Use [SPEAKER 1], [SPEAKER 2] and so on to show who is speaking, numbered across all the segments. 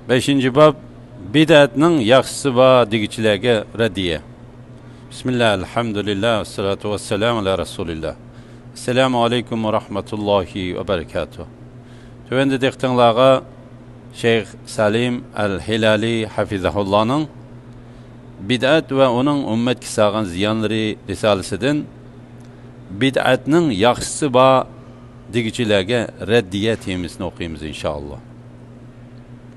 [SPEAKER 1] Beşinci bab bid'atning yaxshisi va degichilarga raddiya. Bismillah, alhamdulillah, salatu vassalamu ala rasulillah. Assalamu alaykum va rahmatullohi va barakatuh. Tövende dehtanlarga Şeyh Salim al-Hilali hafizahullohning bid'at va uning ummatga sağan ziyanları risalasidan bid'atning yaxshisi va degichilarga raddiya temasini o'qiymiz inshaalloh.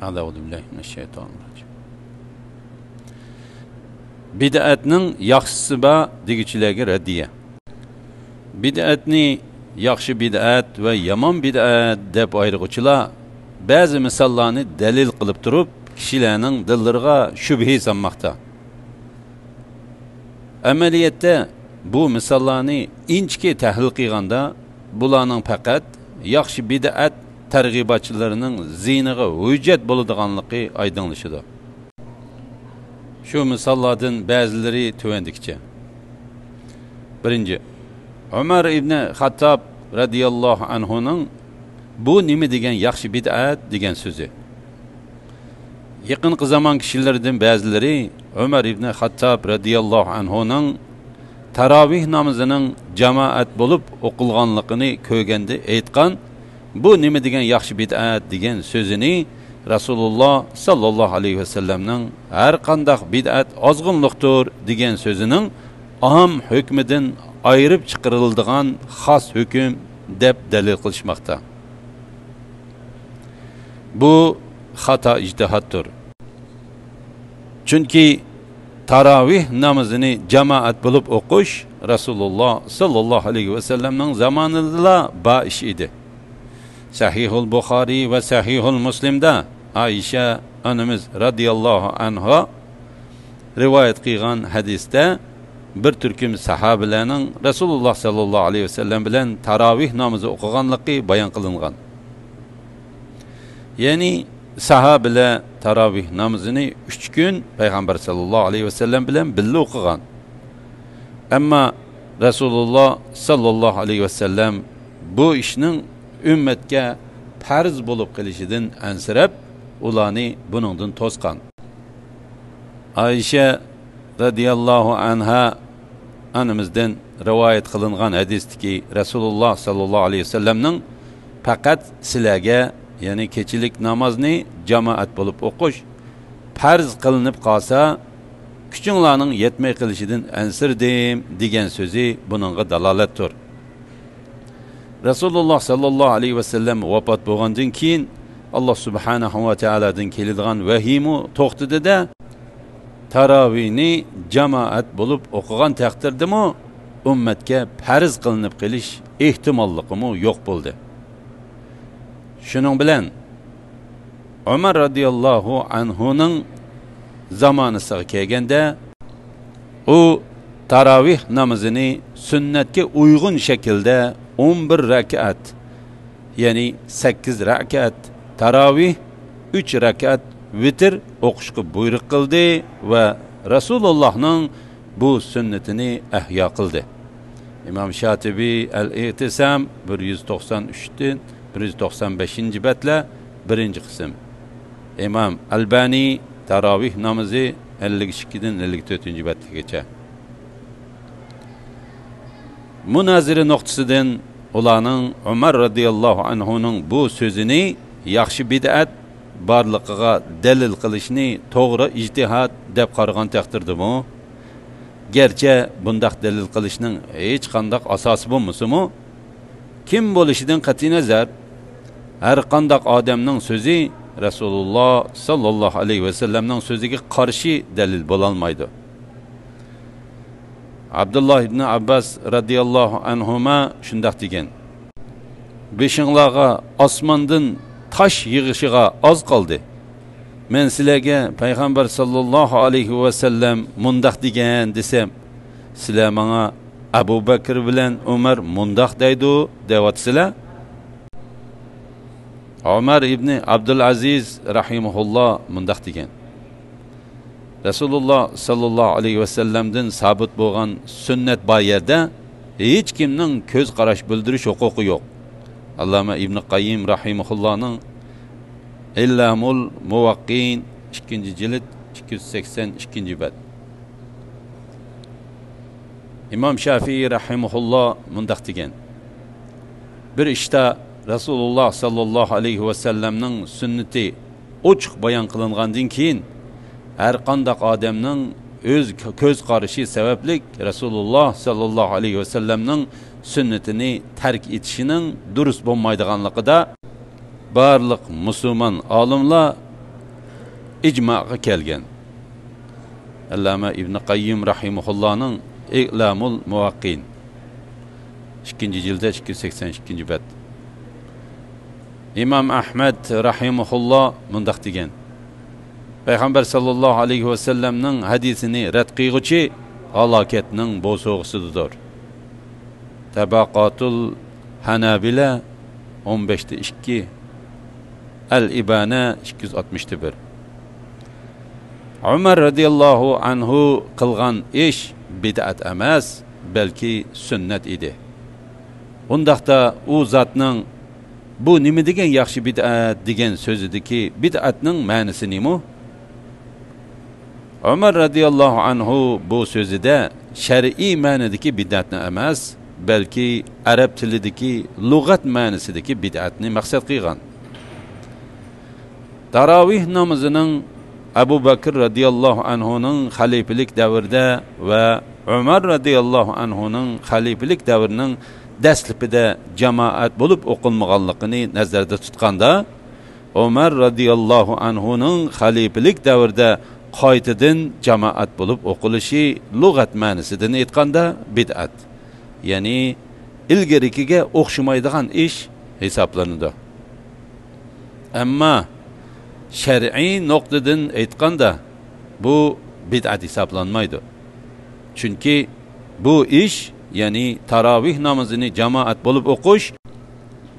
[SPEAKER 1] A'udzubillahiminash-shaytonir-rojim. Bid'atning yaxshisi va degichilarga raddiya. Bid'atni yaxshi bid'at va yomon bid'at deb ayiruvchilar ba'zi misollarni dalil qilib turib, kishilarning dillariga shubha solmoqda. Amaliyotda bu misollarni inchki tahlil qilganda, bularning faqat yaxshi bid'at targ'ibotchilarining ziyniga hujjat bo'ladiganligi oydinlashadi. Shu misollardan ba'zilari tuvandikcha. Birinchi, Umar ibn Xattob radhiyallohu anhuning bu nima degan yaxshi bid'at degan so'zi. Yaqinqi zamon kishilaridan ba'zilari Umar ibn Xattob radhiyallohu anhuning tarovih namozining jamoat bo'lib o'qilganligini ko'rganda aytgan, bu nima degan yaxshi bid'at degan so'zini Rasululloh sallallohu alayhi vasallamning har qanday bid'at ozg'inlikdir degan so'zining aham hukmidan ayirib chiqariladigan xos hukm deb dalil qilishmoqda. Bu xato ijtihoddir. Chunki tarovih namozini jamoat bo'lib o'qish Rasululloh sallallohu alayhi vasallamning zamonida ba ish edi. Sahihul Buxoriy va Sahihul Muslimda Aisha onamiz radhiyallohu anha rivoyat qilgan hadisda bir turkum sahobalarning Rasululloh sallallohu alayhi vasallam bilan tarovih namozi o'qiganligi bayon qilingan. Ya'ni sahobalar tarovih namozini 3 kun payg'ambar sallallohu alayhi vasallam bilan birga o'qigan. Ammo Rasululloh sallallohu alayhi vasallam bu ishning ummatga farz bo'lib qilishidan ansirab, ularni buningdan to'sgan. Aisha radhiyallohu anha onamizdan rivoyat qilingan hadisdagi Rasululloh sallallohu alayhi vasallamning faqat sizlarga, ya'ni kechilik namozni jamoat bo'lib o'qish farz qilinib qolsa, kuchinglarning yetmay qilishidan ansirdim degan so'zi buningga dalolatdir. Rasululloh sallallohu alayhi vasallam vafot bo'lgandan keyin Alloh subhanahu va taoladan keladigan vahimu to'xtadida tarovihni jamoat bo'lib o'qigan taqdirdami ummatga farz qilinib qilish ehtimolligi yo'q bo'ldi. Shuning bilan Umar radhiyallohu anhuning zamonasiga kelganda u tarovih namozini sunnatga uyg'un shaklda 11 rakat, ya'ni 8 rakat tarovih, 3 rakat vitr o'qishga buyruq qildi va Rasulullohning bu sunnatini ahyo qildi. Imom Shotibiy al-I'tisam 193dan 195-batla 1-qism. Imom Albani tarovih namozi 52dan 54-batgacha. Munozira nuqtasidan ularning Umar radhiyallohu anhuning bu so'zini yaxshi bid'at barliqiga dalil qilishni to'g'ri ijtihod deb qaragan taqdirdami, garchi bundaq dalil qilishning hech qanday asosi bo'lmasa-mu, kim bo'lishidan qat'iy nazar har qanday odamning so'zi Rasululloh sallallohu alayhi vasallamning so'ziga qarshi dalil bo'la olmaydi. Abdullah ibn Abbas radhiyallohu anhuma shunday degan: "Beshinglarga osmondan tosh yig'ishiga oz qoldi. Men sizlarga payg'ambar sallallohu alayhi vasallam mundaq degan desam, sizlar menga Abu Bakr bilan Umar mundaq deydi deyatsizlar." Umar ibn Abdul Aziz rahimahulloh mundaq degan: Rasululloh sallallohu alayhi vasallamdan sabit bo'lgan sunnat bor yerda hech kimning ko'z qarash bildirish huquqi yo'q. Allama Ibn Qayyim rahimahullohning İllamul Muvaqqin 2. cilt 282. bab. İmam Şafii rahimahullah mundaq degan. Bir ishda Rasululloh sallallohu alayhi va sallamning sunnati ochiq bayon qilingandan keyin har qanday odamning o'z ko'z qarashi sababli Rasululloh sallallohu alayhi va sallamning sunnatini tark etishining durust bo'lmaydiganligida barliq musulmon olimlar ijmoga kelgan. Allama Ibn Qayyim rahimahullohning İllamul Muvaqqin 2. cilde 282. bab. İmam Ahmed rahimahullah mundaq degan. Peygamber sallallahu aleyhi ve sellem'nin hadisini rad qilguvchi halokatning bo'sog'isidir. Tabaqatul Hanabila 15-2, Al-İbana 261. Umar radiyallahu anhu qilgan ish bid'at emas, belki sünnet idi. Undaqda u zatning bu nima degan yaxshi bid'at degan so'zidagi bid'atning ma'nosi nima? Umar radiyallahu anhu bu so'zida shar'iy ma'nodagi bid'atni emas, belki arab tilidagi lug'at ma'nosidagi bid'atni maqsad qilgan. Taravih namozining Abu Bakr radiyallahu anhuning xalifalik davrida va Umar radiyallahu anhuning xalifalik davrining dastlabida jamoat bo'lib o'qilmaganligini nazarda tutganda, Umar radiyallahu anhuning xalifalik davrida qaytadan jamoat bo'lib o'qilishi lug'at ma'nosidan aytganda bid'at, ya'ni ilgarikiga o'xshamaydigan ish hisoblanadi. Ammo shar'iy nuqtadan aytganda bu bid'at hisoblanmaydi. Chunki bu ish, ya'ni taravih namozini jamoat bo'lib o'qish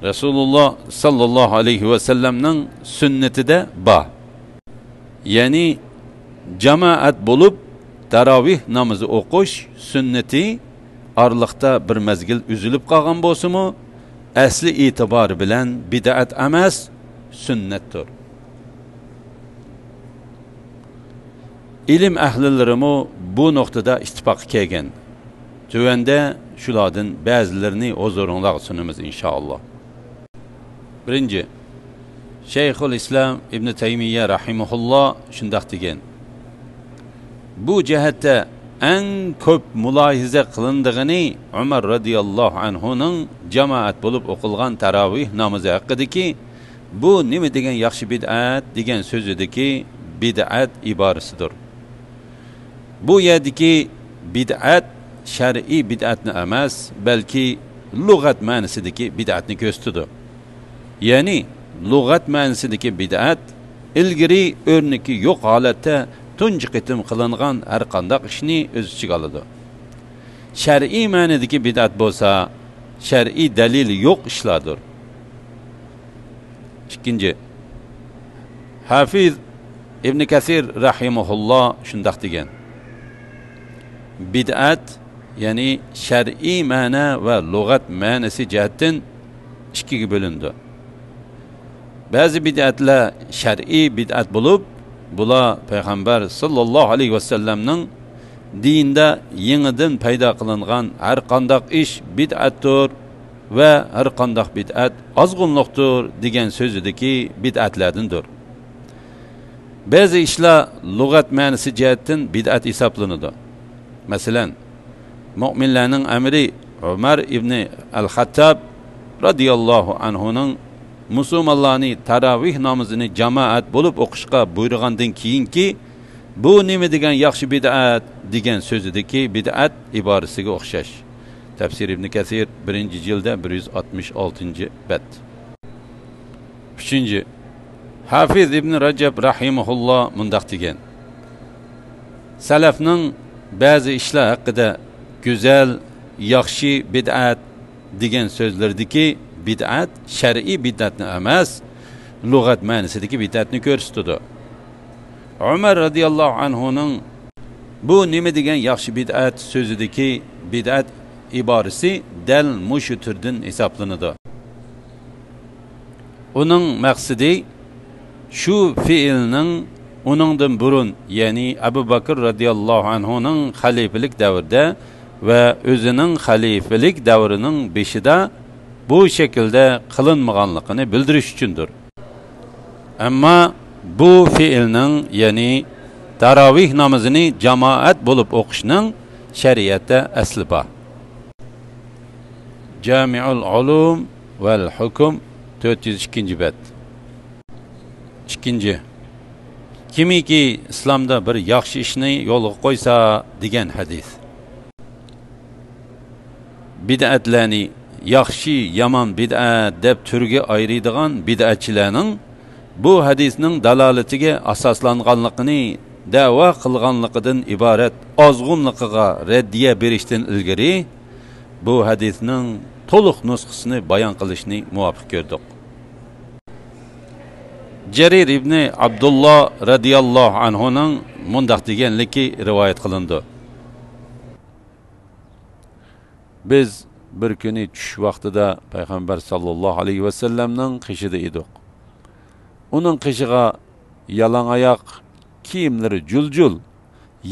[SPEAKER 1] Rasululloh sallallohu alayhi va sallamning sunnatida bor. Ya'ni jamoat bo'lib taravih namozi o'qish sunnati orliqda bir mazgil uzilib qolgan bo'lsa-mu, asli e'tibori bilan bid'at emas, sunnatdir. İlim ahlilarimu bu noktada ittifoq kelgan. Tövende shulardan ba'zilarini huzuringizga sunamiz inshaalloh. Birinchi, Shayxul Islom Ibn Taymiyya rahimahulloh shundoq degan. Bu jihatda eng ko'p mulohiza qilindigani Umar radhiyallohu anhuning jamoat bo'lib o'qilgan taravih namozi haqidagi bu nima degan yaxshi bid'at degan so'zidagi bid'at iborasidir. Bu yerdagi bid'at shar'iy bid'atni emas, balki lug'at ma'nosidagi bid'atni ko'rsatadi. Ya'ni lug'at ma'nosidagi bid'at ilgari o'rniki yo'q holatda tunji qitim qilingan har qanday ishni o'z ichiga oladi. Shar'iy ma'nodagi bid'at bo'lsa, shar'iy dalili yo'q ishlardir. Ikkinchi, Hafiz Ibn Kathir rahimahulloh shundoq degan. Bid'at, ya'ni shar'iy ma'na va lug'at ma'nosi jihatdan ikkiga bo'lindi. Ba'zi bid'atlar shar'iy bid'at bo'lib, bular payg'ambar sallallohu alayhi vasallamning dinda yangidan paydo qilingan har qanday ish bid'atdir va har qanday bid'at ozg'unlikdir degan so'zidagi bid'atlardandir. Ba'zi ishlar lug'at ma'nosi jihatdan bid'at hisoblanadi. Masalan, mu'minlarning amiri Umar ibn al-Xattab radiyallohu anhuning musulmonlarni taravih namozini jamoat bo'lib o'qishga buyurgandan keyinki bu nima degan yaxshi bid'at degan so'zidagi bid'at iborasiga o'xshash. Tafsir Ibn Kathir 1-jilda 166-bab. 3. Hafiz Ibn Rajab rahimahulloh mundaq degan. Salafning ba'zi ishlar haqida go'zal, yaxshi bid'at degan so'zlardagi bid'at shar'iy bid'atni emas, lug'at ma'nosidagi bid'atni ko'rsatadi. Umar radhiyallohu anhuning bu nima degan yaxshi bid'at so'zidagi bid'at iborasi dal mushu turdan hisoblanadi. Uning maqsadi Şu fiilning uningdan burun, ya'ni Abu Bakr radhiyallohu anhuning xalifalik davrida va o'zining xalifalik davrining beshida bu şekilde qilinmaganligini bildirish uchundir. Ammo bu fiilning, ya'ni tarovih namozini jamoat bo'lib o'qishning shariatda asli bor. Jami'ul ulum vel hukm 402. bet. 2. Kimiki İslamda bir yaxshi ishni yo'lga qo'ysa degan hadis. Bid'atlarni yaxshi, yomon bid'at deb turga ayiradigan bid'atchilarning bu hadisning dalolatiga asoslanganligini da'vo qilganligidan iborat ozg'unligiga raddiya berishdan ilgari bu hadisning to'liq nusxasini bayon qilishni muvofiq ko'rdik. Jarir ibn Abdullah radhiyallohu anhuning mundaq deganligi rivoyat qilindi. Biz bir kuni tush vaqtida payg'ambar sallallohu alayhi va sallamning qishida edik. Uning qishiga yalang oyoq, kiyimlari juljul,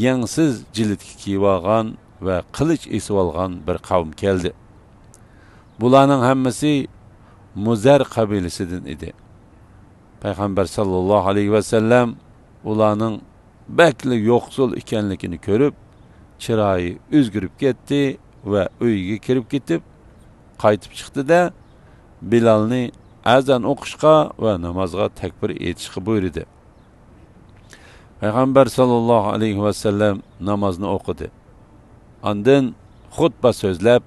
[SPEAKER 1] yangsiz jildga kiyib olgan va qilich esib olgan bir qavm keldi. Bularning hammasi Muzar qabilasidan edi. Payg'ambar sallallohu alayhi va sallam ularning bakli yo'qsul ekanligini ko'rib, chiroyi o'zgarib ketdi va uyiga kirib ketib, qaytib chiqdi-da, Bilalni azan o'qishga va namozga takbir etishga buyurdi. Payg'ambar sallallohu alayhi va sallam namozni o'qidi. Ondan xutba so'zlab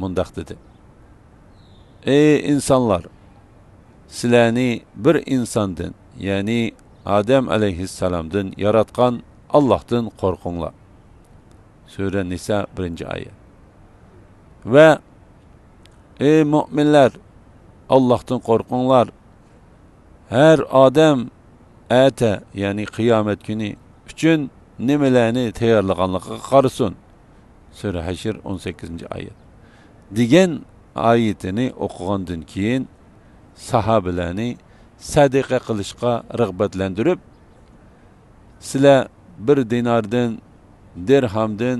[SPEAKER 1] mundaq dedi: Ey insonlar, sizlarni bir insondan, ya'ni Adem alayhissalomdan yaratgan Allohdan qo'rqinglar. Sura Nisa 1-oyat. Va ey mu'minlar, Allohdan qo'rqinglar. Her odam ata, ya'ni qiyomat kuni uchun nimalarni tayyorlaganligiga qarasin. Sura Hashr 18-oyat. degan oyatini o'qigandan keyin sahobalarni sadaqa qilishga rag'batlantirib, sizlar bir dinardan, dirhamdan,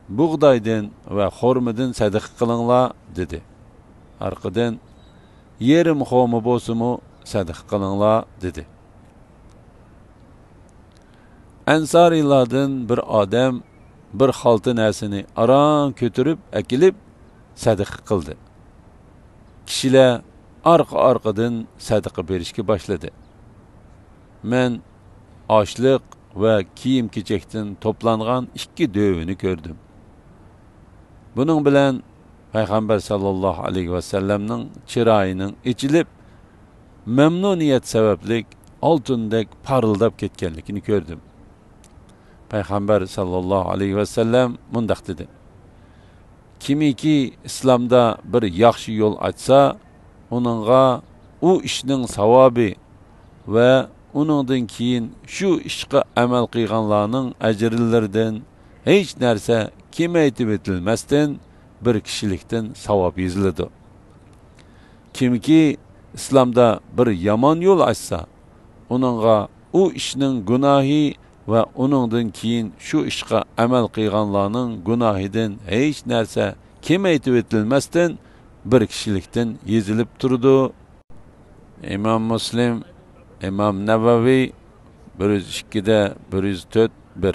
[SPEAKER 1] buğdaydan va xurmadan sadaqa qilinglar dedi. Arqadan yerim xo'mi bo'lsa-mu sadaqa qilinglar dedi. Ansarilardan bir odam bir xalta narsani aron ko'tarib akilib sadaqa qildi. Kishilar arqa-arqadan sadaqa berishga boshladi. Men ochliq va kiyim-kechakdan to'plangan 2 dövini ko'rdim. Buning bilan Payg'ambar sallallohu alayhi va sallamning chiroyining ichilib, memnuniyat sabablik oltindek parıldab ketganligini ko'rdim. Payg'ambar sallallohu alayhi va sallam mundaq dedi: Kimiki islomda bir yaxshi yo'l açsa, onunğa u ishning savobi va uningdan keyin shu ishga amal qilganlarning ajrlaridan hech narsa kemaytib etilmasdan bir kishilikdan savob yoziladi. Kimki islomda bir yomon yo'l açsa, onunğa u ishning gunohi va uningdan keyin shu ishga amal qilganlarning gunohidan hech narsa kemaytib etilmasdan bir kishilikdan yozilib turdi. İmam Muslim, İmam Navavi 102'de 104 1.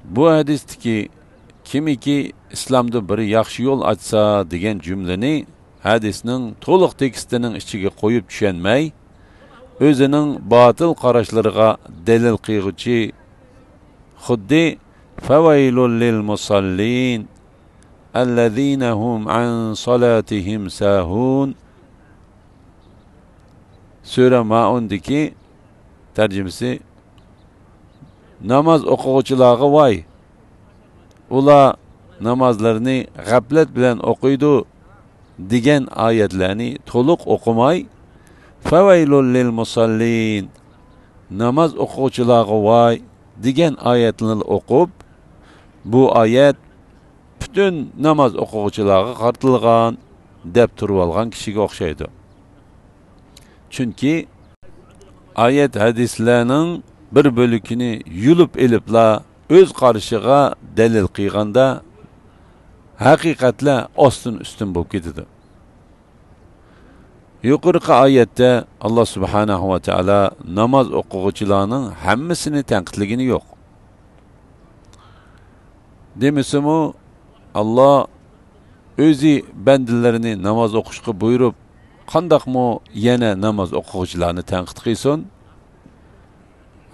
[SPEAKER 1] Bu hadisdeki kimiki islomda bir yaxshi yo'l açsa degan jumlani hadisning to'liq tekstining ichiga qo'yib tushunmay, o'zining botil qarashlariga dalil qilguvchi xuddi fawailul lil musallin allazina hum an salatihim sahun Sura Maun'daki tercümesi namaz o'quvchilarga voy, ular namazlarni g'aflat bilan o'qiydi degan oyatlarni to'liq o'qimay, fawailul lil musallin namaz o'quvchilarga voy degan oyatni o'qib, bu oyat butun namaz o'quvchilarga qartilgan deb turib olgan kishiga o'xshaydi. Chunki ayet hadislarning bir bölükini yulup elipla öz qarşıga delil qıyganda haqiqatla ostun üstün bo'lib ketadi. Yuqorqi oyatda Alloh subhanahu va taolo namoz o'quvchilarning hammasini tanqidligini yo'q. Demisimi Allah o'zi bandilarini namoz o'qishga buyurib, qandaqmi yana namoz o'quvchilarni tanqid qilsin?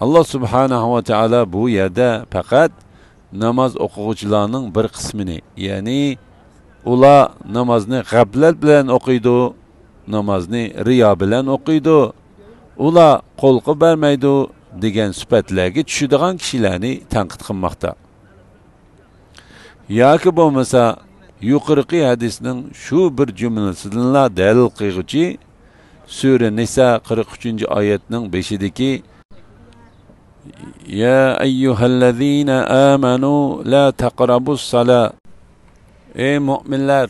[SPEAKER 1] Allah subhanahu va taolo bu yerda faqat namoz o'quvchilarning bir qismini, ya'ni ular namozni g'aflat bilan o'qiydi, namozni riyo bilan o'qiydi, ular qo'lqi bermaydi degan sifatlarga tushadigan kishilarni tanqid qilmoqda. Yoki bo'lmasa yuqorqi hadisning shu bir jumlasidan dalil qilguvchi Sura Nisa 43-oyatning 5idagi Ya eyyuhellezina amanu la taqrabus sala. Ey mu'minlar,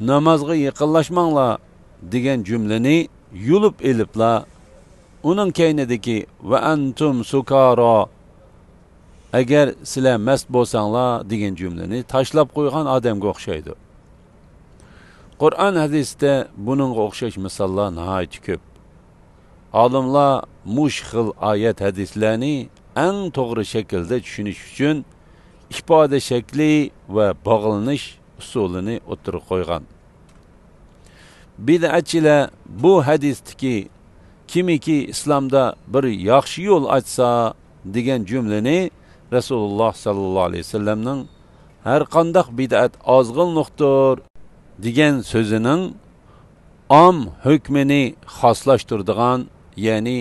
[SPEAKER 1] namozga yaqinlashmanglar degan jumlani yulib elibla uning keynidagi va antum sukara, agar sizlar mast bo'lsanglar degan jumlani tashlab qo'ygan odamga o'xshaydi. Qur'on hadisda buningga o'xshash misollar nihoyat ko'p. Olimlar mushxil ayet hadislarni eng to'g'ri shaklda tushunish uchun ifoda shakli va bog'lanish usulini o'tirib qo'ygan. Bid'atchilar bu hadisdagi kimiki islomda bir yaxshi yo'l ochsa degan jumlani Rasululloh sallallohu alayhi vasallamning har qanday bid'at ozg'inlikdir degan so'zining am hukmini xoslashtiradigan, ya'ni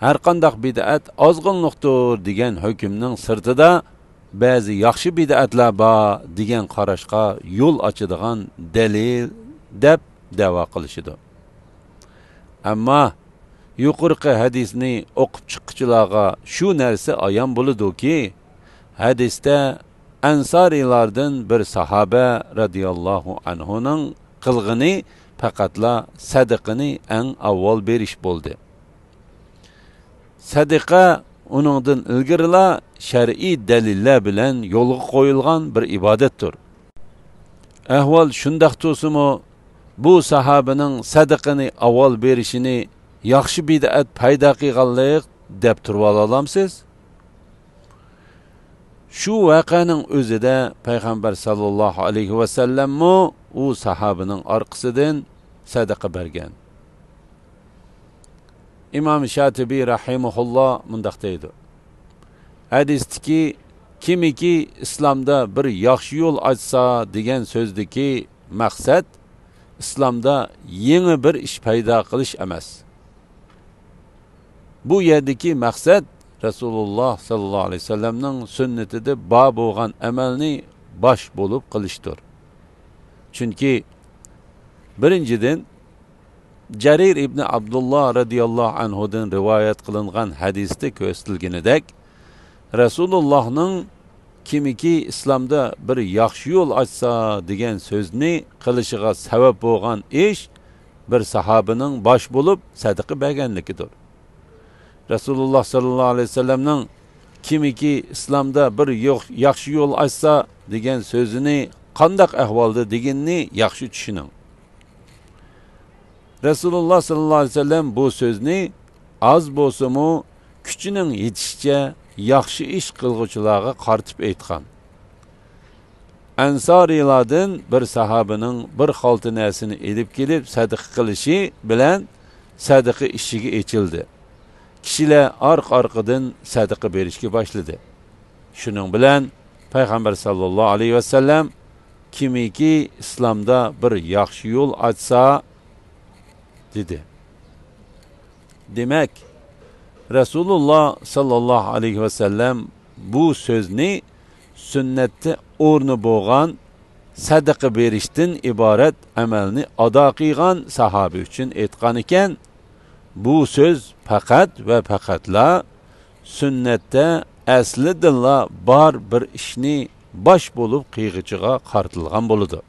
[SPEAKER 1] har qanday bid'at ozg'inlikdir degan hukmning sirtida ba'zi yaxshi bid'atlar bor degan qarashga yo'l ochadigan dalil deb da'vo qilishidi. Ammo yuqorqi hadisni o'qib chiquvchilarga shu narsa ayon bo'ladi-ki, hadisda ansorilardan bir sahoba radhiyallohu anhuning qilg'ini faqatla sadaqani eng avval berish bo'ldi. Sadaqa uningdan ilgirila shar'iy dalillar bilan yo'lga qo'yilgan bir ibodatdir. Ahvol shundaq bo'lsa-mu, bu sahabaning sadaqani avval berishini yaxshi bid'at paydo qilganlik deb turib olamsiz? Shu voqeaning o'zida payg'ambar sallallohu alayhi va sallam u sahabaning orqasidan sadaqa bergan. İmam Şatibi rahimahulloh mundaq deydi. Hadisdagi kimiki islomda bir yaxshi yo'l ochsa degan so'zdagi maqsad islomda yangi bir ish paydo qilish emas. Bu yerdagi maqsad Rasululloh sallallohu alayhi vasallamning sunnatida bor bo'lgan amalni bosh bo'lib qilishdir. Chunki birinchidan Jarir ibn Abdullah radhiyallohu anhudan rivoyat qilingan hadisda ko'rsatilganidek, Rasulullohning kimiki islomda bir yaxshi yo'l ochsa degan so'zni qilishiga sabab bo'lgan ish bir sahobaning bosh bo'lib sadaqa berganligidir. Rasululloh sallallohu alayhi vasallamning kimiki islomda bir yaxshi yo'l ochsa degan so'zini qandaq ahvolda deganni yaxshi tushuning. Rasululloh sallallohu alayhi vasallam bu so'zni az bo'lsa-mu kuchining yetishicha yaxshi ish qilguvchilarga qartib aytgan. Ansorilardan bir sahabaning bir xalta narsani elib kelib sadaqa qilishi bilan sadaqa ishiga echildi. Kishilar orqa-orqadan sadaqa berishga boshladi. Shuning bilan payg'ambar sallallohu alayhi vasallam kimiki islomda bir yaxshi yo'l ochsa dedi. Demak, Rasululloh sallallohu alayhi vasallam bu so'zni sunnatda o'rni bo'lgan sadaqa berishdan iborat amalni ado qilgan sahoba uchun aytgan ekan, bu so'z faqat va faqatla sunnatda aslidilla bor bir ishni bosh bo'lib qilg'ichiga qartilgan bo'ladi.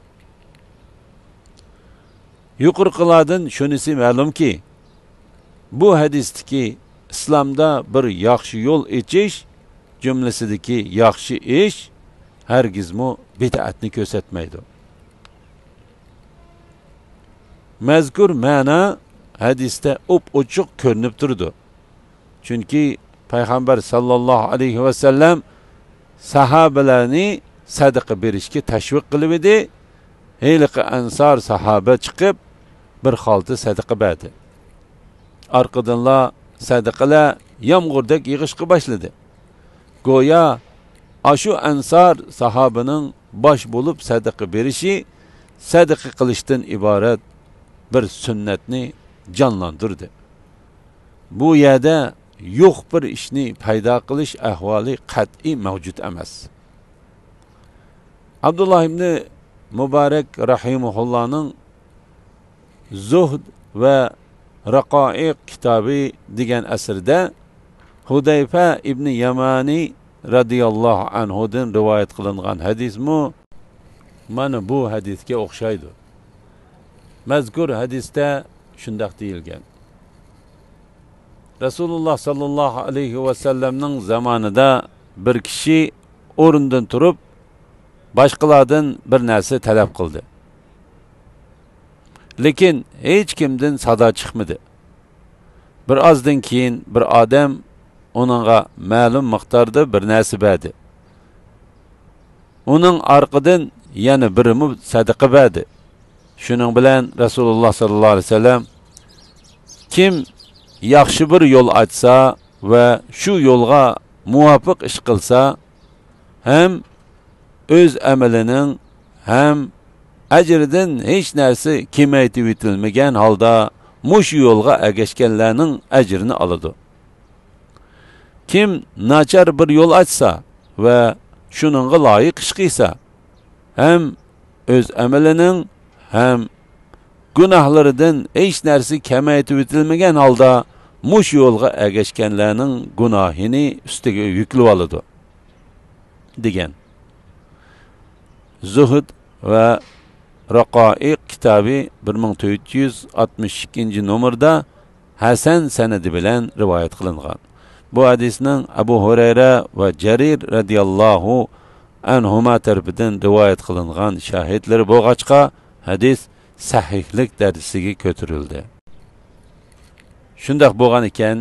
[SPEAKER 1] Yuqorqilardan shunisi ma'lumki, bu hadisdagi islomda bir yaxshi yo'l echish jumlasidagi yaxshi ish hargizmi bid'atni ko'rsatmaydi. Mazkur ma'no hadisda ochiq ko'rinib turdi. Chunki payg'ambar sallallohu alayhi va sallam sahobalarni sadaqa berishga tashviq qilib edi. Heyliqi ansar sahaba chiqib bir xalta sadaqa berdi. Arqadanlar sadaqalar yomg'irdak yig'ishqa boshladi. Go'yo ashu ansar sahabaning bosh bo'lib sadaqa berishi sadaqa qilishdan iborat bir sunnatni jonlantirdi. Bu yerda yo'q bir ishni paydo qilish ahvoli qat'iy mavjud emas. Abdullah ibn Mubarak rahimahullohning Zuhd va Raqaiq kitobi degan asrda Hudayfa ibn Yamani radiyallohu anhudan rivoyat qilingan hadismi mana bu hadisga o'xshaydi. Mazkur hadisda shundoq deyilgan. Rasululloh sallallohu alayhi va sallamning zamonida bir kishi o'rnidan turib boshqalardan bir narsa talab qildi. Lekin hech kimdan sado chiqmadi. Bir ozdan keyin bir odam onunğa ma'lum miqdorda bir narsa berdi. Uning orqadan yana birimi sadaqa berdi. Shuning bilan Rasululloh sallallohu alayhi vasallam kim yaxshi bir yo'l açsa va shu yo'lga muvofiq ish qilsa, ham o'z amalining ham ajridan hech narsa kemaytib etilmagan holda mush yo'lga ergashganlarning ajrini oladi. Kim nachar bir yo'l açsa va shuningga loyiq ish qilsa, ham o'z amalining ham gunohlaridan hech narsa kemaytib etilmagan holda mush yo'lga ergashganlarning gunohini ustiga yuklab oladi degan. Zuhd va Raqaiq kitobi 1462 nomerda Hasan sanadi bilan rivoyat qilingan. Bu hadisning Abu Hurayra va Jarir radiyallohu anhuma tarafidan rivoyat qilingan shahidlari bo'lg'achqa hadis sahihlik darajasiga ko'tarildi. Shundoq bo'lgan ekan,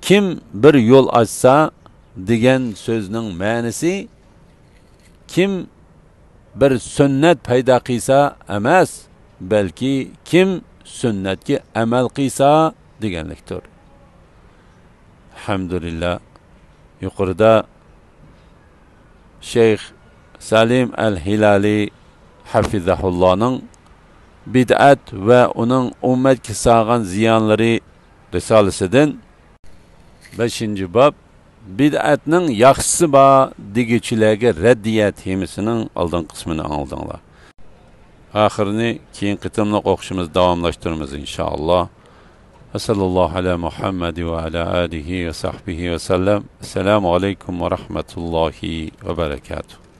[SPEAKER 1] kim bir yo'l açsa degan so'zning ma'nosi kim bir sunnat paydo qilsa emas, balki kim sunnatga amal qilsa deganlikdir. Alhamdulillah. Yuqorida Şeyh Salim al-Hilali hafizahullohning bid'at va uning ummatga solgan ziyonlari risolasidan 5-bob bid'atning yaxshisi bor deguchilarga raddiya temasining oldin qismini oldinglar. Oxirini keyin qitimliq o'qishimiz davomlashtiramiz inshaalloh. Sallallohu ala Muhammad va ala alihi va sahbihi va sallam. Assalomu alaykum va rahmatullohi va barakatuh.